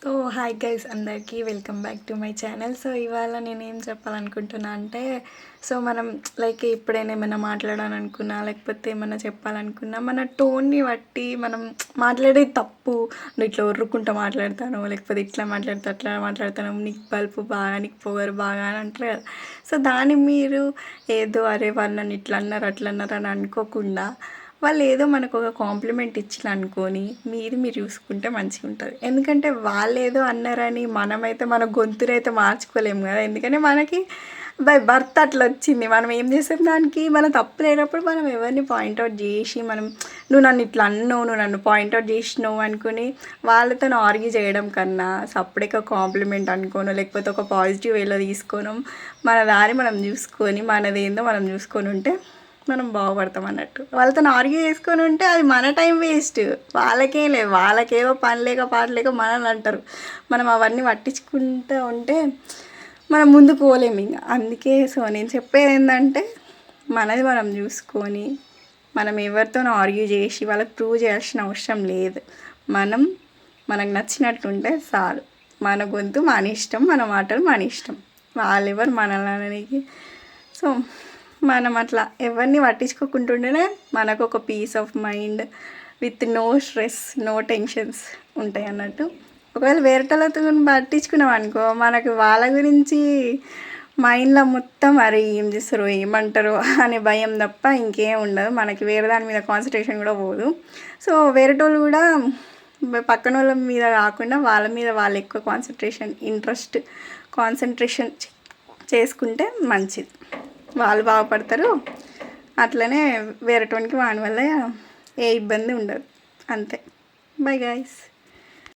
So hi guys అందరికీ welcome back to my channel. So ఇవాళ నేనేం చెప్పాలనుకుంటున్నా అంటే, సో మనం లైక్ ఎప్పుడైనా ఏమైనా మాట్లాడాలనుకున్నా లేకపోతే ఏమైనా చెప్పాలనుకున్నా మన టోన్ని బట్టి మనం మాట్లాడేది తప్పు. నువ్వు ఇట్లా ఒర్రుకుంటూ మాట్లాడతాను, లేకపోతే ఇట్లా మాట్లాడతా అట్లా మాట్లాడతాను, నీకు బల్పు బాగా నీకు పొగరు బాగా అని అంటారు కదా. సో దాన్ని మీరు ఏదో అరే వాళ్ళు నన్ను ఇట్లా అన్నారు అట్లా అన్నారు అని అనుకోకుండా వాళ్ళు ఏదో మనకు ఒక కాంప్లిమెంట్ ఇచ్చిన అనుకొని మీరు చూసుకుంటే మంచిగా ఉంటుంది. ఎందుకంటే వాళ్ళు ఏదో అన్నారని మనమైతే మన గొంతునైతే మార్చుకోలేము కదా. ఎందుకంటే మనకి బై బర్త్ అట్లా వచ్చింది. మనం ఏం చేసాం దానికి మన తప్పు లేనప్పుడు మనం ఎవరిని పాయింట్అవుట్ చేసి మనం నువ్వు నన్ను ఇట్లా అన్నావు, నువ్వు నన్ను పాయింట్అవుట్ చేసినావు అనుకుని వాళ్ళతో ఆర్గ్యూ చేయడం కన్నా సపరేట్గా కాంప్లిమెంట్ అనుకోను, లేకపోతే ఒక పాజిటివ్ వేలో తీసుకోను, మన దారి మనం చూసుకొని మనదేందో మనం చూసుకొని ఉంటే మనం బాగుపడతాం అన్నట్టు. వాళ్ళతో ఆర్గ్యూ చేసుకొని ఉంటే అది మన టైం వేస్ట్. వాళ్ళకేం లేదు, వాళ్ళకేవో పని లేక పాట లేక మనల్ని అంటారు. మనం అవన్నీ పట్టించుకుంటూ ఉంటే మనం ముందుకు పోలేము ఇంకా. అందుకే సో నేను చెప్పేది ఏంటంటే మనది మనం చూసుకొని మనం ఎవరితో ఆర్గ్యూ చేసి వాళ్ళకి ప్రూవ్ చేయాల్సిన అవసరం లేదు. మనకు నచ్చినట్టుంటే చాలు. మన గొంతు మన ఇష్టం, మన మాటలు మన ఇష్టం. వాళ్ళెవరు మనల్ని. సో మనం అట్లా ఎవరిని పట్టించుకోకుంటుంటేనే మనకు ఒక piece of mind with no stress, no tensions ఉంటాయి అన్నట్టు. ఒకవేళ వేరేటోళ్ళతో పట్టించుకున్నాం అనుకో, మనకు వాళ్ళ గురించి మైండ్లో మొత్తం మరి ఏం చేస్తారు ఏమంటారు అనే భయం తప్ప ఇంకేం ఉండదు. మనకి వేరే దాని మీద కాన్సన్ట్రేషన్ కూడా పోదు. సో వేరేటోళ్ళు కూడా పక్కన వాళ్ళ మీద కాకుండా వాళ్ళ మీద వాళ్ళు ఎక్కువ కాన్సన్ట్రేషన్ చేసుకుంటే మంచిది. వాళ్ళు బాగుపడతారు. అట్లనే వేరేటోనికి వాని వల్ల ఏ ఇబ్బంది ఉండదు. అంతే. Bye guys.